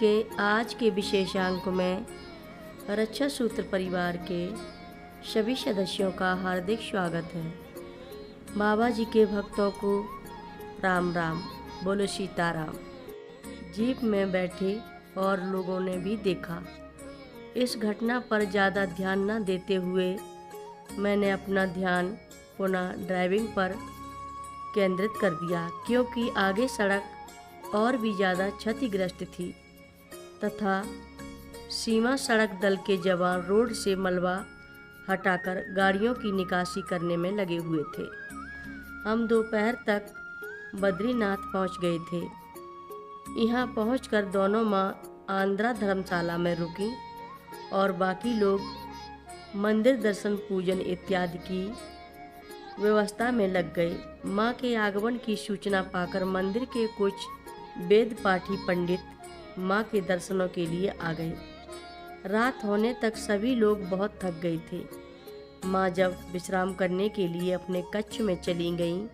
के आज के विशेषांक में रक्षा सूत्र परिवार के सभी सदस्यों का हार्दिक स्वागत है। बाबा जी के भक्तों को राम राम, बोलो सीताराम। जीप में बैठे और लोगों ने भी देखा। इस घटना पर ज़्यादा ध्यान न देते हुए मैंने अपना ध्यान पुनः ड्राइविंग पर केंद्रित कर दिया, क्योंकि आगे सड़क और भी ज़्यादा क्षतिग्रस्त थी तथा सीमा सड़क दल के जवान रोड से मलबा हटाकर गाड़ियों की निकासी करने में लगे हुए थे। हम दोपहर तक बद्रीनाथ पहुंच गए थे। यहाँ पहुंचकर दोनों माँ आंध्रा धर्मशाला में रुकीं और बाकी लोग मंदिर दर्शन पूजन इत्यादि की व्यवस्था में लग गए। माँ के आगमन की सूचना पाकर मंदिर के कुछ वेद पाठी पंडित माँ के दर्शनों के लिए आ गए। रात होने तक सभी लोग बहुत थक गए थे। माँ जब विश्राम करने के लिए अपने कक्ष में चली गईं,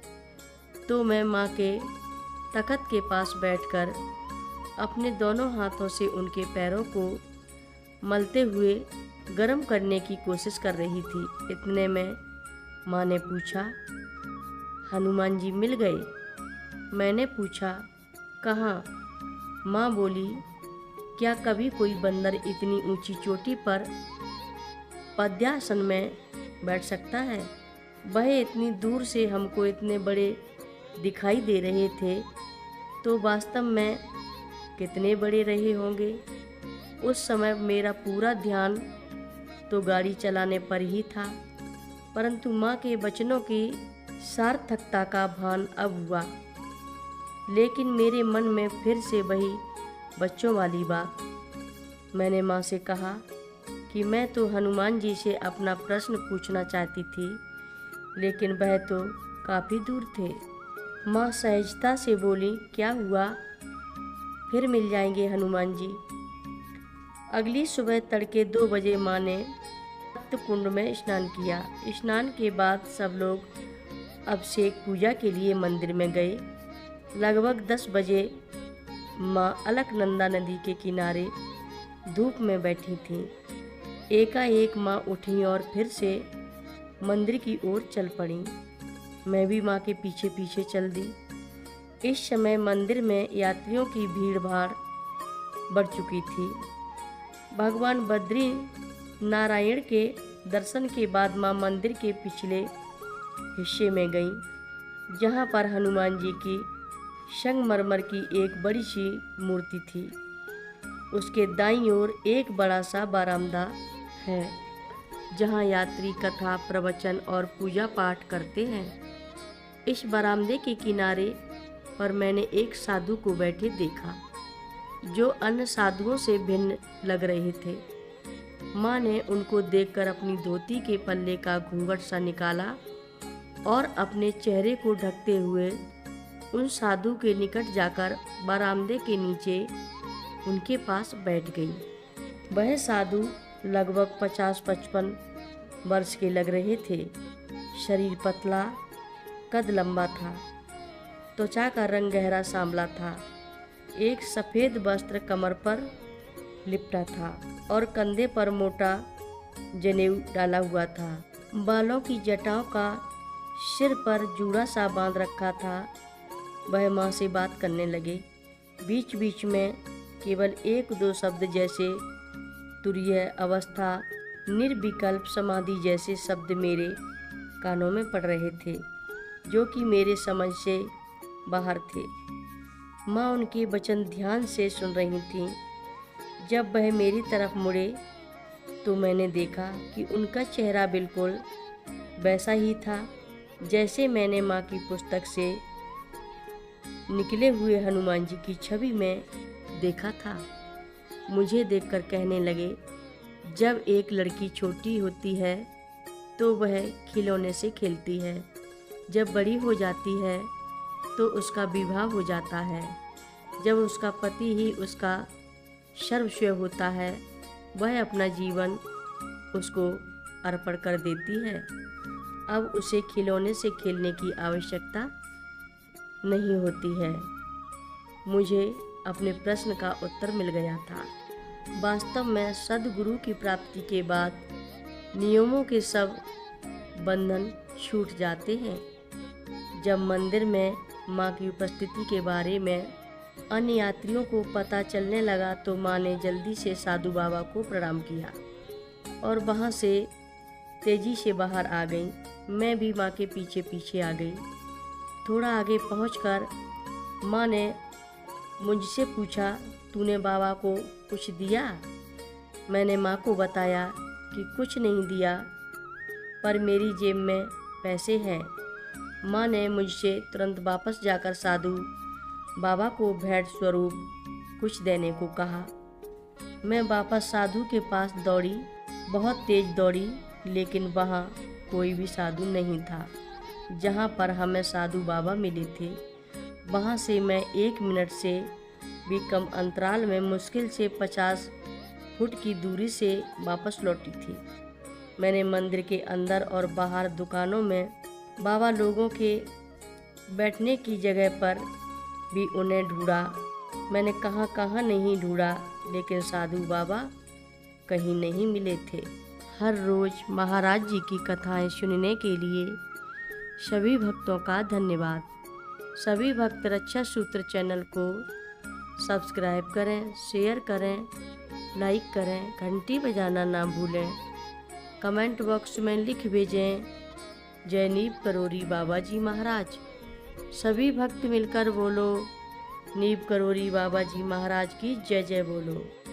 तो मैं माँ के तख्त के पास बैठकर अपने दोनों हाथों से उनके पैरों को मलते हुए गर्म करने की कोशिश कर रही थी। इतने में माँ ने पूछा, हनुमान जी मिल गए? मैंने पूछा, कहाँ? माँ बोली, क्या कभी कोई बंदर इतनी ऊंची चोटी पर पद्यासन में बैठ सकता है? वह इतनी दूर से हमको इतने बड़े दिखाई दे रहे थे, तो वास्तव में कितने बड़े रहे होंगे। उस समय मेरा पूरा ध्यान तो गाड़ी चलाने पर ही था, परंतु माँ के वचनों की सार्थकता का भान अब हुआ। लेकिन मेरे मन में फिर से वही बच्चों वाली बात। मैंने माँ से कहा कि मैं तो हनुमान जी से अपना प्रश्न पूछना चाहती थी, लेकिन वह तो काफ़ी दूर थे। माँ सहजता से बोली, क्या हुआ? फिर मिल जाएंगे हनुमान जी। अगली सुबह तड़के 2 बजे माँ ने सप्त कुंड में स्नान किया। स्नान के बाद सब लोग अभिषेक पूजा के लिए मंदिर में गए। लगभग 10 बजे माँ अलकनंदा नदी के किनारे धूप में बैठी थीं। एकाएक माँ उठी और फिर से मंदिर की ओर चल पड़ी। मैं भी माँ के पीछे पीछे चल दी। इस समय मंदिर में यात्रियों की भीड़ भाड़ बढ़ चुकी थी। भगवान बद्री नारायण के दर्शन के बाद माँ मंदिर के पिछले हिस्से में गईं, जहाँ पर हनुमान जी की संगमरमर की एक बड़ी सी मूर्ति थी। उसके दाईं ओर एक बड़ा सा बरामदा है, जहाँ यात्री कथा प्रवचन और पूजा पाठ करते हैं। इस बरामदे के किनारे पर मैंने एक साधु को बैठे देखा, जो अन्य साधुओं से भिन्न लग रहे थे। माँ ने उनको देखकर अपनी धोती के पल्ले का घूंघट सा निकाला और अपने चेहरे को ढकते हुए उन साधु के निकट जाकर बरामदे के नीचे उनके पास बैठ गई। वह साधु लगभग 50-55 वर्ष के लग रहे थे। शरीर पतला, कद लंबा था, त्वचा का रंग गहरा सांवला था। एक सफ़ेद वस्त्र कमर पर लिपटा था और कंधे पर मोटा जनेऊ डाला हुआ था। बालों की जटाओं का सिर पर जूड़ा सा बांध रखा था। वह माँ से बात करने लगे। बीच बीच में केवल 1-2 शब्द जैसे तुरीय अवस्था, निर्विकल्प समाधि जैसे शब्द मेरे कानों में पड़ रहे थे, जो कि मेरे समझ से बाहर थे। माँ उनके वचन ध्यान से सुन रही थीं। जब वह मेरी तरफ मुड़े तो मैंने देखा कि उनका चेहरा बिल्कुल वैसा ही था जैसे मैंने माँ की पुस्तक से निकले हुए हनुमान जी की छवि में देखा था। मुझे देखकर कहने लगे, जब एक लड़की छोटी होती है तो वह खिलौने से खेलती है, जब बड़ी हो जाती है तो उसका विवाह हो जाता है, जब उसका पति ही उसका सर्वस्व होता है, वह अपना जीवन उसको अर्पण कर देती है। अब उसे खिलौने से खेलने की आवश्यकता नहीं होती है। मुझे अपने प्रश्न का उत्तर मिल गया था। वास्तव में सद्गुरु की प्राप्ति के बाद नियमों के सब बंधन छूट जाते हैं। जब मंदिर में माँ की उपस्थिति के बारे में अन्य यात्रियों को पता चलने लगा तो माँ ने जल्दी से साधु बाबा को प्रणाम किया और वहाँ से तेजी से बाहर आ गई। मैं भी माँ के पीछे पीछे आ गई। थोड़ा आगे पहुंचकर माँ ने मुझसे पूछा, तूने बाबा को कुछ दिया? मैंने माँ को बताया कि कुछ नहीं दिया, पर मेरी जेब में पैसे हैं। माँ ने मुझसे तुरंत वापस जाकर साधु बाबा को भेंट स्वरूप कुछ देने को कहा। मैं वापस साधु के पास दौड़ी, बहुत तेज दौड़ी, लेकिन वहाँ कोई भी साधु नहीं था। जहाँ पर हमें साधु बाबा मिले थे वहाँ से मैं 1 मिनट से भी कम अंतराल में मुश्किल से 50 फुट की दूरी से वापस लौटी थी। मैंने मंदिर के अंदर और बाहर दुकानों में बाबा लोगों के बैठने की जगह पर भी उन्हें ढूंढा। मैंने कहाँ कहाँ नहीं ढूंढा, लेकिन साधु बाबा कहीं नहीं मिले थे। हर रोज़ महाराज जी की कथाएं सुनने के लिए सभी भक्तों का धन्यवाद। सभी भक्त रक्षा सूत्र चैनल को सब्सक्राइब करें, शेयर करें, लाइक करें, घंटी बजाना ना भूलें। कमेंट बॉक्स में लिख भेजें, जय नीव करोरी बाबा जी महाराज। सभी भक्त मिलकर बोलो, नीव करोरी बाबा जी महाराज की जय जय बोलो।